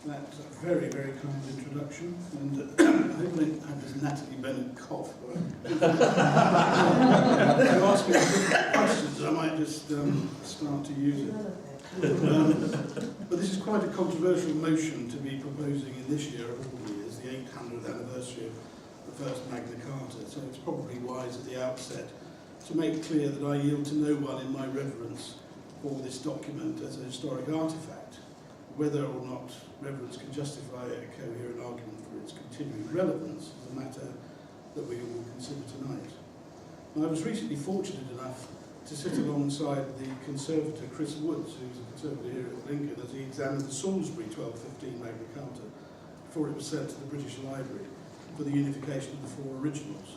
That's a very, very kind introduction, and I hope I had this Natalie Bennett cough. If you ask me different questions, I might just start to use it. But this is quite a controversial motion to be proposing in this year of all years, the 800th anniversary of the first Magna Carta, so it's probably wise at the outset to make clear that I yield to no one in my reverence for this document as a historic artefact. Whether or not reverence can justify a coherent argument for its continuing relevance is a matter that we will consider tonight. Now, I was recently fortunate enough to sit alongside the conservator Chris Woods, who's a conservator here at Lincoln, as he examined the Salisbury 1215 Magna Carta before it was sent to the British Library for the unification of the four originals.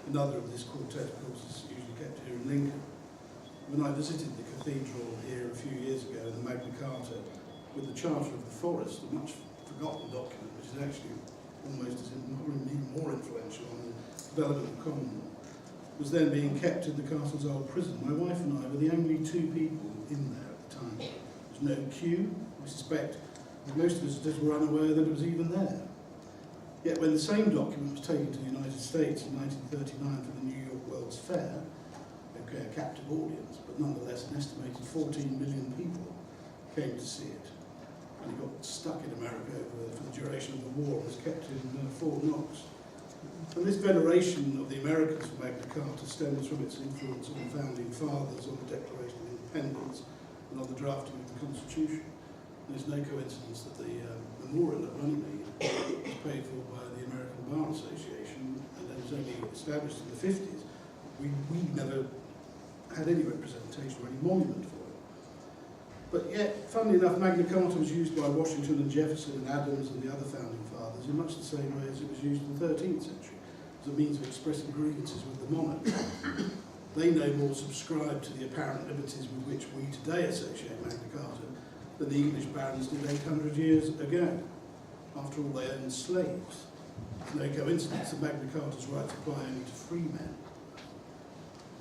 Another of this quartet, of course, is usually kept here in Lincoln. When I visited the cathedral here a few years ago, the Magna Carta, with the Charter of the Forest, a much forgotten document, which is actually almost as even more influential on the development of common law, was then being kept in the castle's old prison. My wife and I were the only two people in there at the time. There was no queue. I suspect that most visitors were unaware that it was even there. Yet when the same document was taken to the United States in 1939 for the New York World's Fair, okay, a captive audience, but nonetheless an estimated 14 million people came to see it. And he got stuck in America for the duration of the war and was kept in Fort Knox. And this veneration of the Americans for Magna Carta stems from its influence on the founding fathers, on the Declaration of Independence, and on the drafting of the Constitution. And it's no coincidence that the memorial at Runnymede was paid for by the American Bar Association, and it was only established in the 50s. We never had any representation or any monument for it. But yet, funnily enough, Magna Carta was used by Washington and Jefferson and Adams and the other founding fathers in much the same way as it was used in the 13th century, as a means of expressing grievances with the monarch. They no more subscribed to the apparent liberties with which we today associate Magna Carta than the English barons did 800 years ago. After all, they owned slaves. It's no coincidence that Magna Carta's rights apply only to free men.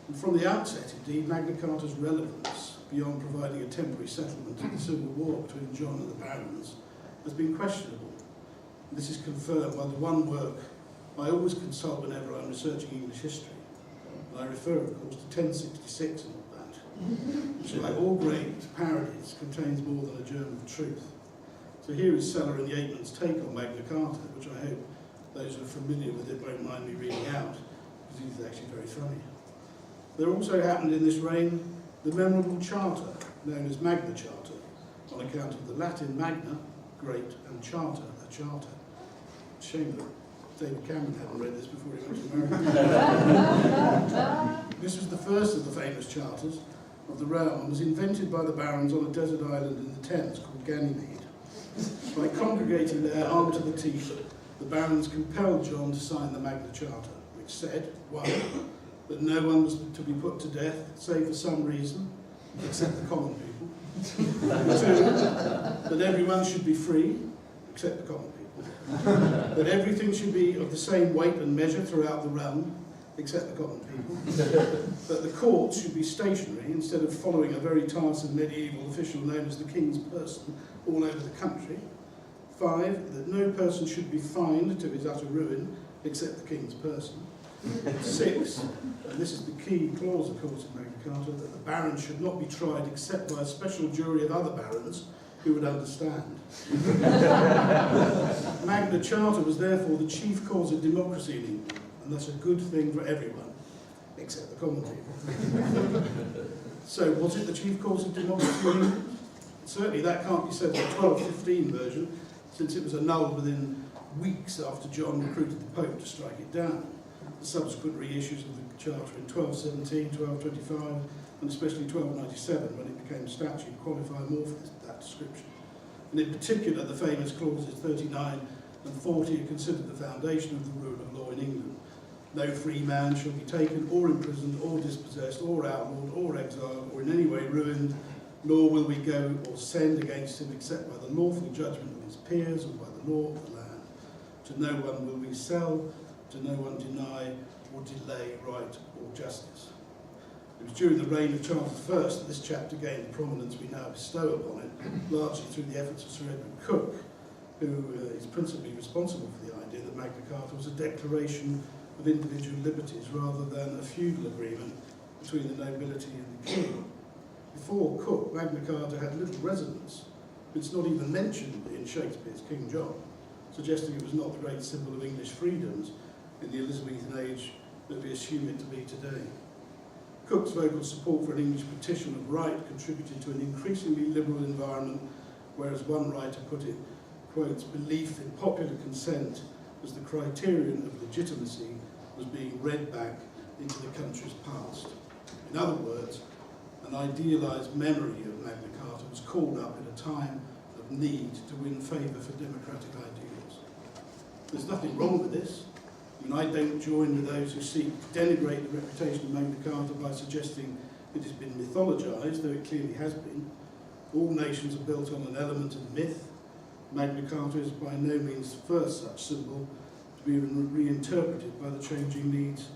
And from the outset, indeed, Magna Carta's relevance, beyond providing a temporary settlement to the civil war between John and the barons, has been questionable. And this is confirmed by the one work I always consult whenever I'm researching English history. And I refer, of course, to 1066 and all that, which, like all great parodies, contains more than a germ of truth. So here is Seller and Yeatman's take on Magna Carta, which I hope those who are familiar with it won't mind me reading out, because it is actually very funny. There also happened in this reign the memorable charter, known as Magna Charta, on account of the Latin magna, great, and charter, a charter. Shame that David Cameron hadn't read this before he went to America. This was the first of the famous charters of the realm and was invented by the barons on a desert island in the Thames called Ganymede. By congregating there armed to the teeth, the barons compelled John to sign the Magna Charta, which said, 1, that no one was to be put to death, save for some reason, except the common people. 2, that everyone should be free, except the common people. That everything should be of the same weight and measure throughout the realm, except the common people. That the courts should be stationary, instead of following a very tiresome medieval official known as the king's person all over the country. 5, that no person should be fined to his utter ruin, except the king's person. 6, and this is the key clause, of course, in Magna Carta, that the barons should not be tried except by a special jury of other barons who would understand. Magna Carta was therefore the chief cause of democracy in England, and that's a good thing for everyone, except the common people. So, was it the chief cause of democracy in England? Certainly that can't be said for the 1215 version, since it was annulled within weeks after John recruited the Pope to strike it down. The subsequent reissues of the Charter in 1217, 1225, and especially 1297, when it became statute, qualify more for that description. And in particular, the famous clauses 39 and 40 are considered the foundation of the rule of law in England. No free man shall be taken or imprisoned or dispossessed or outlawed or exiled or in any way ruined, nor will we go or send against him except by the lawful judgment of his peers or by the law of the land. To no one will we sell, to no one deny or delay right or justice. It was during the reign of Charles I that this chapter gained the prominence we now bestow upon it, largely through the efforts of Sir Edward Coke, who is principally responsible for the idea that Magna Carta was a declaration of individual liberties rather than a feudal agreement between the nobility and the king. Before Cook, Magna Carta had little resonance. It's not even mentioned in Shakespeare's King John, suggesting it was not the great symbol of English freedoms in the Elizabethan age that we assume it to be today. Cook's vocal support for an English petition of right contributed to an increasingly liberal environment, whereas one writer put it, quotes, belief in popular consent as the criterion of legitimacy was being read back into the country's past. In other words, an idealised memory of Magna Carta was called up at a time of need to win favour for democratic ideals. There's nothing wrong with this. I mean, I don't join with those who seek to denigrate the reputation of Magna Carta by suggesting it has been mythologised, though it clearly has been. All nations are built on an element of myth. Magna Carta is by no means the first such symbol to be reinterpreted by the changing needs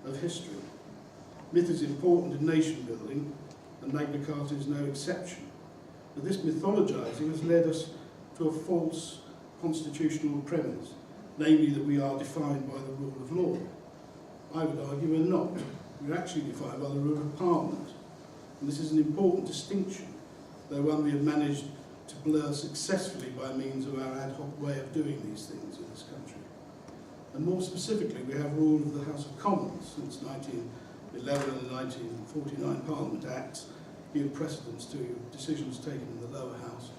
of history. Myth is important in nation building, and Magna Carta is no exception. But this mythologising has led us to a false constitutional premise, namely that we are defined by the rule of law. I would argue we're not. We're actually defined by the rule of Parliament. And this is an important distinction, though one we have managed to blur successfully by means of our ad hoc way of doing these things in this country. And more specifically, we have rule of the House of Commons. Since 1911 and the 1949 Parliament Acts give precedence to decisions taken in the lower house,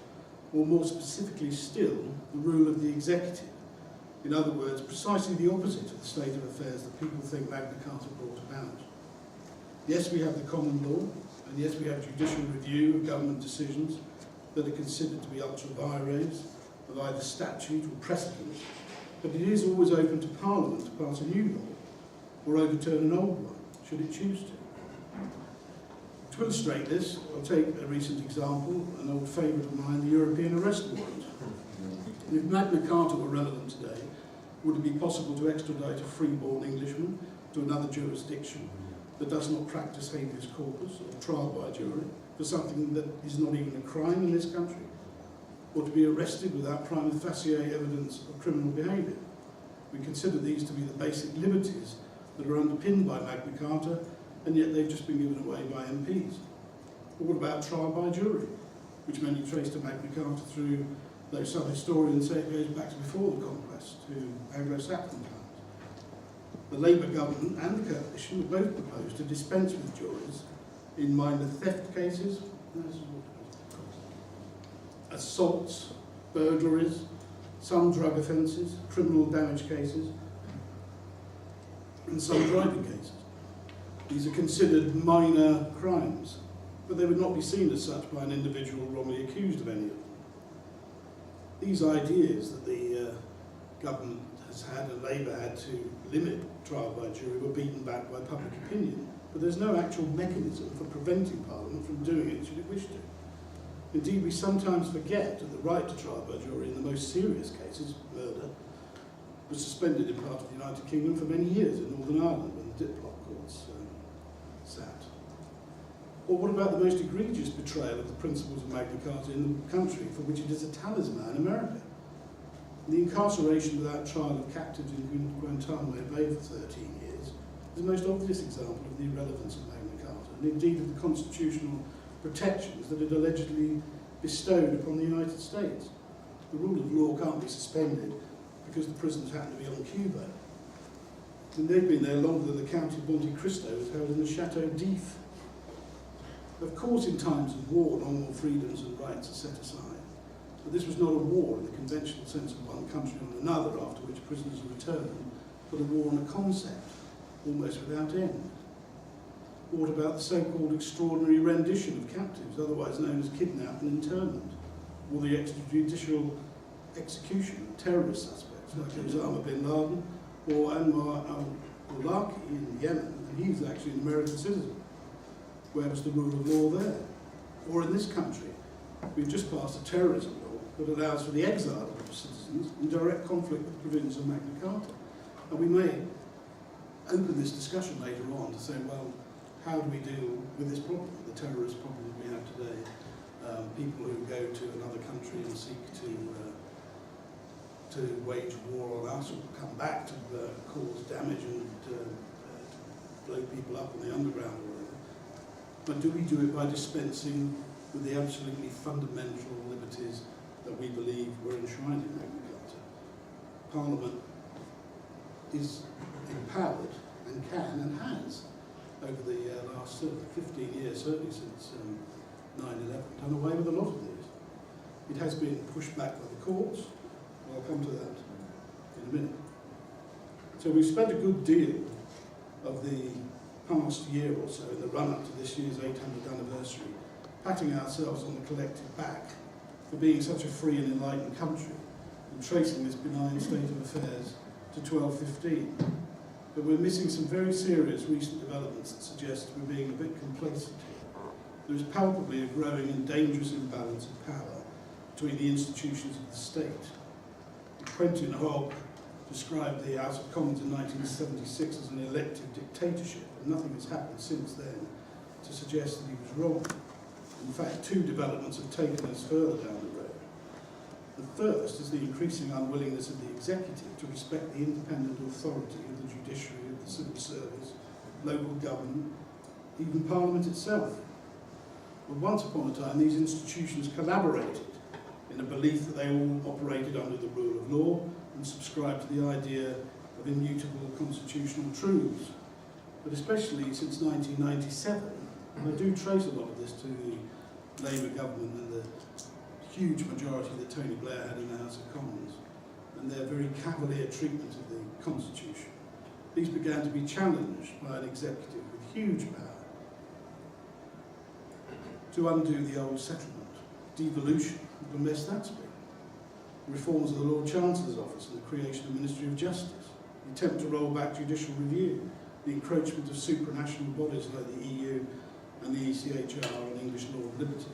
or more specifically still, the rule of the executive. In other words, precisely the opposite of the state of affairs that people think Magna Carta brought about. Yes, we have the common law, and yes, we have judicial review of government decisions that are considered to be ultra vires of either statute or precedent, but it is always open to Parliament to pass a new law or overturn an old one, should it choose to. To illustrate this, I'll take a recent example, an old favourite of mine, the European arrest warrant. If Magna Carta were relevant today, would it be possible to extradite a freeborn Englishman to another jurisdiction that does not practice habeas corpus or trial by jury for something that is not even a crime in this country, or to be arrested without prima facie evidence of criminal behaviour? We consider these to be the basic liberties that are underpinned by Magna Carta, and yet they've just been given away by MPs. Or what about trial by jury, which many trace to Magna Carta through, though some historians say it goes back to before the conquest, to Anglo-Saxon times. The Labour government and the coalition have both proposed to dispense with juries in minor theft cases, assaults, burglaries, some drug offences, criminal damage cases, and some driving cases. These are considered minor crimes, but they would not be seen as such by an individual wrongly accused of any of them. These ideas that the government has had and Labour had to limit trial by jury were beaten back by public opinion, but there's no actual mechanism for preventing Parliament from doing it should it wish to. Indeed, we sometimes forget that the right to trial by jury in the most serious cases, murder, was suspended in part of the United Kingdom for many years in Northern Ireland when the Diplock courts sat. Or what about the most egregious betrayal of the principles of Magna Carta in the country, for which it is a talisman, America? The incarceration without trial of captives in Guantanamo Bay for 13 years is the most obvious example of the irrelevance of Magna Carta, and indeed of the constitutional protections that it allegedly bestowed upon the United States. The rule of law can't be suspended because the prisoners happen to be on Cuba. And they've been there longer than the County of Monte Cristo was held in the Chateau d'If. Of course, in times of war, normal freedoms and rights are set aside. But this was not a war in the conventional sense of one country on another, after which prisoners are returned, but a war on a concept, almost without end. What about the so-called extraordinary rendition of captives, otherwise known as kidnap and internment, or the extrajudicial execution of terrorist suspects like Osama bin Laden or Anwar al-Awlaki in Yemen, and he's actually an American citizen. Where was the rule of law there? Or in this country, we've just passed a terrorism law that allows for the exile of citizens in direct conflict with the provisions of Magna Carta. And we may open this discussion later on to say, well, how do we deal with this problem, the terrorist problem that we have today? People who go to another country and seek to to wage war on us or come back to cause damage and blow people up on the underground or whatever. But do we do it by dispensing with the absolutely fundamental liberties that we believe were enshrined in Magna Carta? Parliament is empowered and can and has, over the last 15 years, certainly since 9/11, done away with a lot of these. It has been pushed back by the courts. I'll come to that in a minute. So we've spent a good deal of the past year or so, in the run-up to this year's 800th anniversary, patting ourselves on the collective back for being such a free and enlightened country, and tracing this benign state of affairs to 1215. But we're missing some very serious recent developments that suggest we're being a bit complacent here. There is palpably a growing and dangerous imbalance of power between the institutions of the state. Quentin Hogg described the House of Commons in 1976 as an elective dictatorship, and nothing has happened since then to suggest that he was wrong. In fact, two developments have taken us further down the road. The first is the increasing unwillingness of the executive to respect the independent authority of the judiciary, of the civil service, local government, even Parliament itself. But once upon a time, these institutions collaborated in a belief that they all operated under the rule of law and subscribed to the idea of immutable constitutional truths. But especially since 1997, and I do trace a lot of this to the Labour government and the huge majority that Tony Blair had in the House of Commons, and their very cavalier treatment of the Constitution. These began to be challenged by an executive with huge power to undo the old settlement, devolution, the mess that's been, reforms of the Lord Chancellor's Office and the creation of the Ministry of Justice, the attempt to roll back judicial review, the encroachment of supranational bodies like the EU and the ECHR on English law and liberty.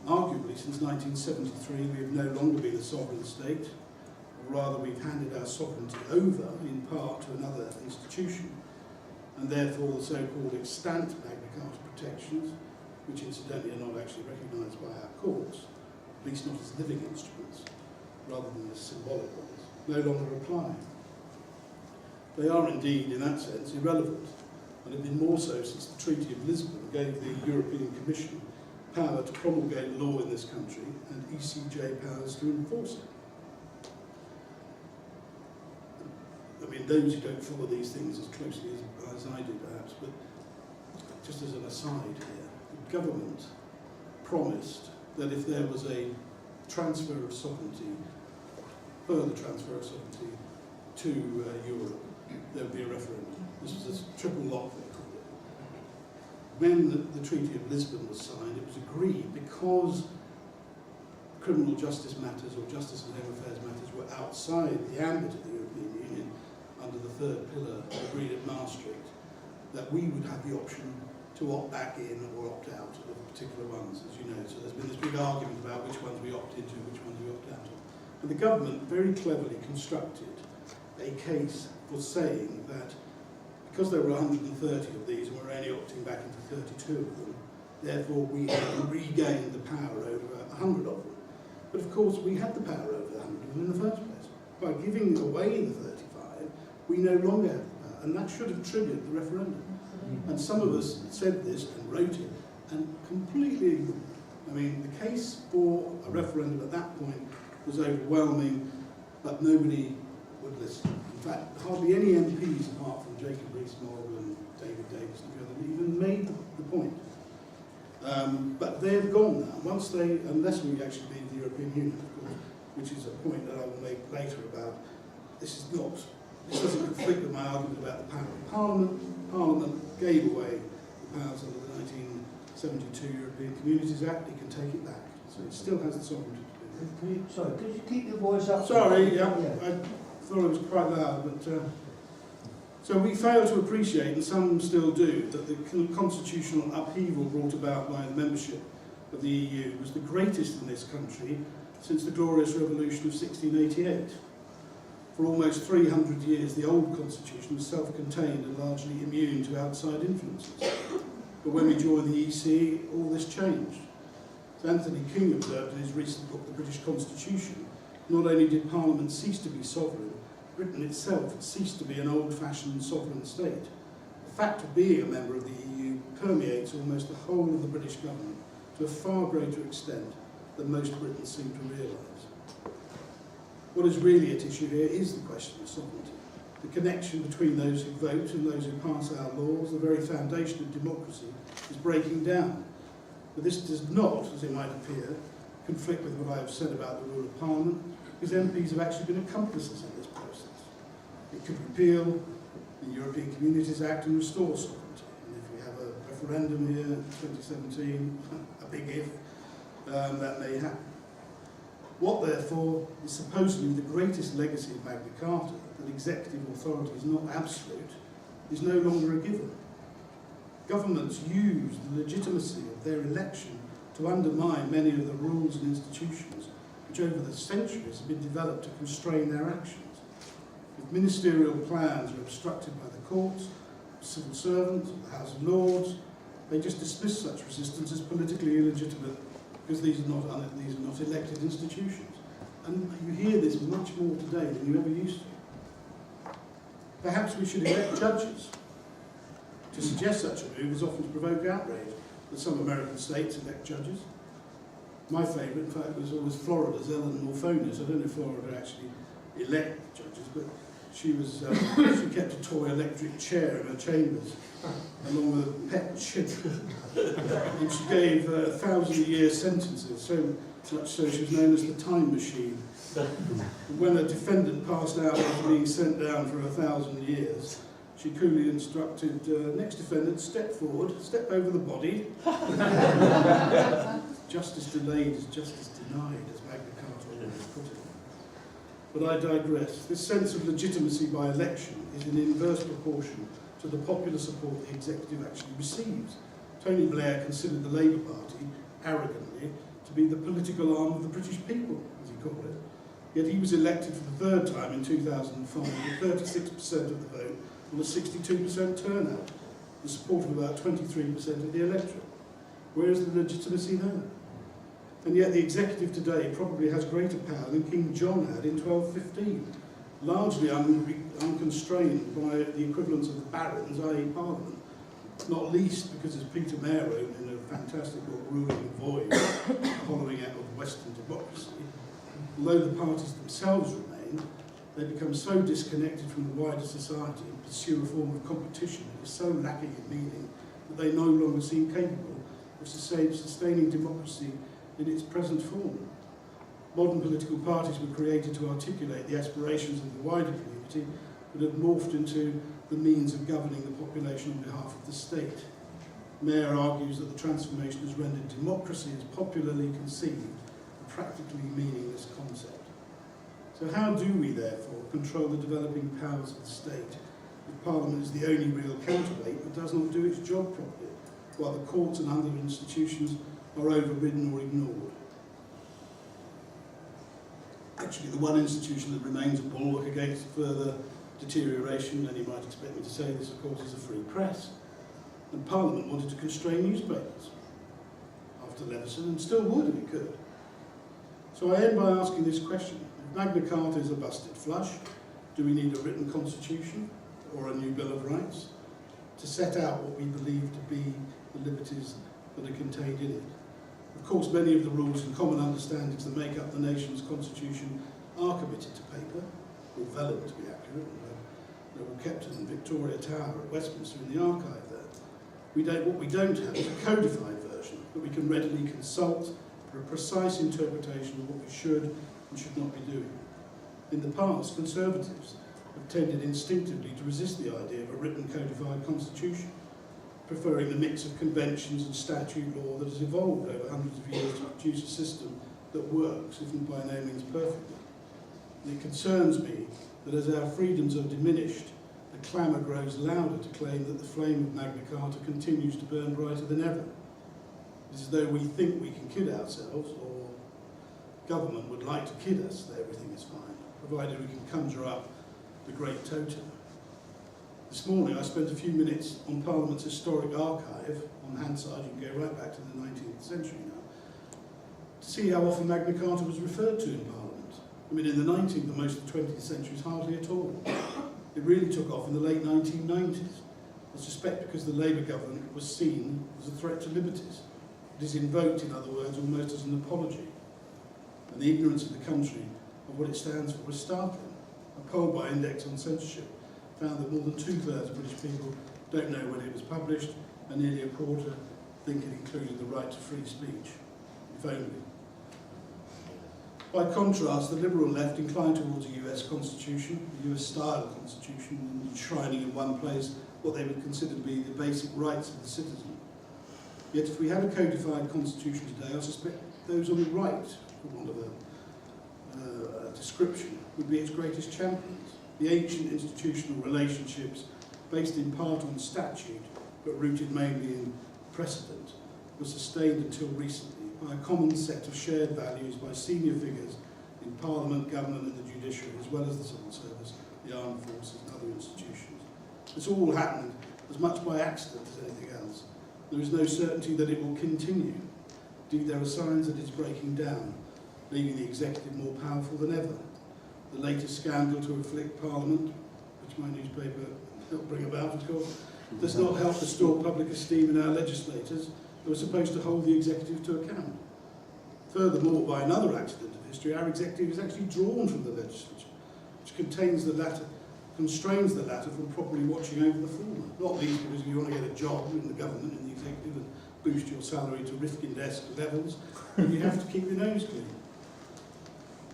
Arguably, since 1973, we have no longer been a sovereign state, or rather we've handed our sovereignty over, in part, to another institution, and therefore the so-called extant Magna Carta protections, which incidentally are not actually recognised by our courts, at least not as living instruments, rather than as symbolic ones, no longer apply. They are indeed, in that sense, irrelevant, and have been more so since the Treaty of Lisbon gave the European Commission power to promulgate law in this country and ECJ powers to enforce it. I mean, those who don't follow these things as closely as I do, perhaps, but just as an aside here, the government promised that if there was a transfer of sovereignty, further transfer of sovereignty to Europe, there would be a referendum. This was a triple lock, they called it. When the Treaty of Lisbon was signed, it was agreed because criminal justice matters or justice and home affairs matters were outside the ambit of the European Union under the third pillar agreed at Maastricht, that we would have the option to opt back in or opt out of particular ones, as you know. So there's been this big argument about which ones we opt into, which ones we opt out of. And the government very cleverly constructed a case for saying that because there were 130 of these and we're only opting back into 32 of them, therefore we had regained the power over 100 of them. But of course we had the power over 100 of them in the first place. By giving away the 35, we no longer have the power, and that should have triggered the referendum. And some of us said this and wrote it and completely ignored it. I mean, the case for a referendum at that point was overwhelming, but nobody would listen. In fact, hardly any MPs, apart from Jacob Rees-Mogg and David Davis and the others, even made the point. But they've gone now. Once they, unless we actually leave the European Union, of course, which is a point that I will make later about, this doesn't conflict with my argument about the power of Parliament. Parliament gave away the powers under the 1972 European Communities Act. It can take it back. So it still has the sovereignty to do it. Sorry, could you keep your voice up? Sorry, yeah. I thought it was quite loud, but so we fail to appreciate, and some still do, that the constitutional upheaval brought about by the membership of the EU was the greatest in this country since the Glorious Revolution of 1688. For almost 300 years, the old constitution was self-contained and largely immune to outside influences. But when we joined the EC, all this changed. As Anthony King observed in his recent book, The British Constitution, not only did Parliament cease to be sovereign, Britain itself had ceased to be an old-fashioned sovereign state. The fact of being a member of the EU permeates almost the whole of the British government to a far greater extent than most Britons seem to realise. What is really at issue here is the question of sovereignty. The connection between those who vote and those who pass our laws, the very foundation of democracy, is breaking down. But this does not, as it might appear, conflict with what I have said about the rule of Parliament, because MPs have actually been accomplices in this process. It could repeal the European Communities Act and restore sovereignty. And if we have a referendum here in 2017, a big if, that may happen. What, therefore, is supposedly the greatest legacy of Magna Carta, that executive authority is not absolute, is no longer a given. Governments use the legitimacy of their election to undermine many of the rules and institutions which over the centuries have been developed to constrain their actions. If ministerial plans are obstructed by the courts, civil servants, the House of Lords, they just dismiss such resistance as politically illegitimate because these are not elected institutions. And you hear this much more today than you ever used to. Perhaps we should elect judges. To suggest such a move is often to provoke outrage that some American states elect judges. My favourite, in fact, was always Florida's Ellen Morphonius. I don't know if Florida actually elected judges, but she kept a toy electric chair in her chambers, along with a pet chip. And she gave 1,000-year sentences, so much so she was known as the time machine. When a defendant passed out after being sent down for 1,000 years, she coolly instructed next defendant, step forward, step over the body. Justice delayed is justice denied, as Magna Carta always put it. But I digress. This sense of legitimacy by election is in inverse proportion to the popular support the executive actually receives. Tony Blair considered the Labour Party, arrogantly, to be the political arm of the British people, as he called it. Yet he was elected for the third time in 2005 with 36% of the vote and a 62% turnout, the support of about 23% of the electorate. Where is the legitimacy there? And yet the executive today probably has greater power than King John had in 1215, largely unconstrained by the equivalence of the barons, i.e. Parliament, not least because, as Peter Mayer wrote in a fantastic book, Ruling the Void, following out of Western democracy, although the parties themselves remain, they become so disconnected from the wider society and pursue a form of competition that is so lacking in meaning that they no longer seem capable of sustaining democracy in its present form. Modern political parties were created to articulate the aspirations of the wider community, but have morphed into the means of governing the population on behalf of the state. Mayer argues that the transformation has rendered democracy as popularly conceived a practically meaningless concept. So how do we, therefore, control the developing powers of the state if Parliament is the only real counterweight but does not do its job properly, while the courts and other institutions are overridden or ignored? Actually, the one institution that remains a bulwark against further deterioration, and you might expect me to say this, of course, is a free press. And Parliament wanted to constrain newspapers after Leveson, and still would if it could. So I end by asking this question. If Magna Carta is a busted flush, do we need a written constitution or a new Bill of Rights to set out what we believe to be the liberties that are contained in it? Of course, many of the rules and common understandings that make up the nation's constitution are committed to paper, or vellum to be accurate. They're all kept in Victoria Tower at Westminster in the archive there. What we don't have is a codified version that we can readily consult for a precise interpretation of what we should and should not be doing. In the past, Conservatives have tended instinctively to resist the idea of a written codified constitution, preferring the mix of conventions and statute law that has evolved over hundreds of years to produce a system that works, if by no means perfectly. And it concerns me that as our freedoms are diminished, the clamour grows louder to claim that the flame of Magna Carta continues to burn brighter than ever. It's as though we think we can kid ourselves, or government would like to kid us that everything is fine, provided we can conjure up the great totem. This morning I spent a few minutes on Parliament's historic archive on Hansard. You can go right back to the 19th century now, to see how often Magna Carta was referred to in Parliament. I mean, in the 19th and most of the 20th century, hardly at all. It really took off in the late 1990s. I suspect because the Labour government was seen as a threat to liberties. It is invoked, in other words, almost as an apology. And the ignorance of the country of what it stands for was startling. A poll by Index on Censorship found that more than 2/3 of British people don't know when it was published, and nearly a quarter think it included the right to free speech, if only. By contrast, the liberal left inclined towards a US constitution, a US-style constitution, enshrining in one place what they would consider to be the basic rights of the citizen. Yet if we had a codified constitution today, I suspect those on the right, for want of a description, would be its greatest champions. The ancient institutional relationships, based in part on statute, but rooted mainly in precedent, were sustained until recently by a common set of shared values by senior figures in Parliament, government and the judiciary, as well as the civil service, the armed forces and other institutions. This all happened as much by accident as anything else. There is no certainty that it will continue. Indeed, there are signs that it's breaking down, leaving the executive more powerful than ever. The latest scandal to afflict Parliament, which my newspaper helped bring about, of course, does not help restore public esteem in our legislators, who are supposed to hold the executive to account. Furthermore, by another accident of history, our executive is actually drawn from the legislature, which constrains the latter from properly watching over the former. Not least because if you want to get a job in the government, in the executive, and boost your salary to Rifkin-esque levels, you have to keep your nose clean.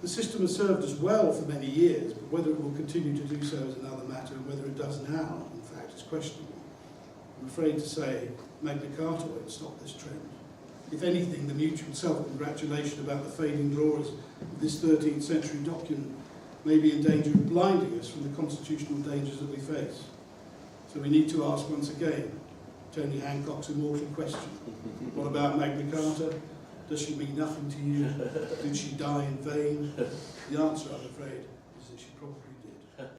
The system has served us well for many years, but whether it will continue to do so is another matter, and whether it does now, in fact, is questionable. I'm afraid to say Magna Carta won't stop this trend. If anything, the mutual self-congratulation about the fading glories of this 13th century document may be in danger of blinding us from the constitutional dangers that we face. So we need to ask once again, Tony Hancock's immortal question, what about Magna Carta? Does she mean nothing to you? Did she die in vain? The answer, I'm afraid, is that she probably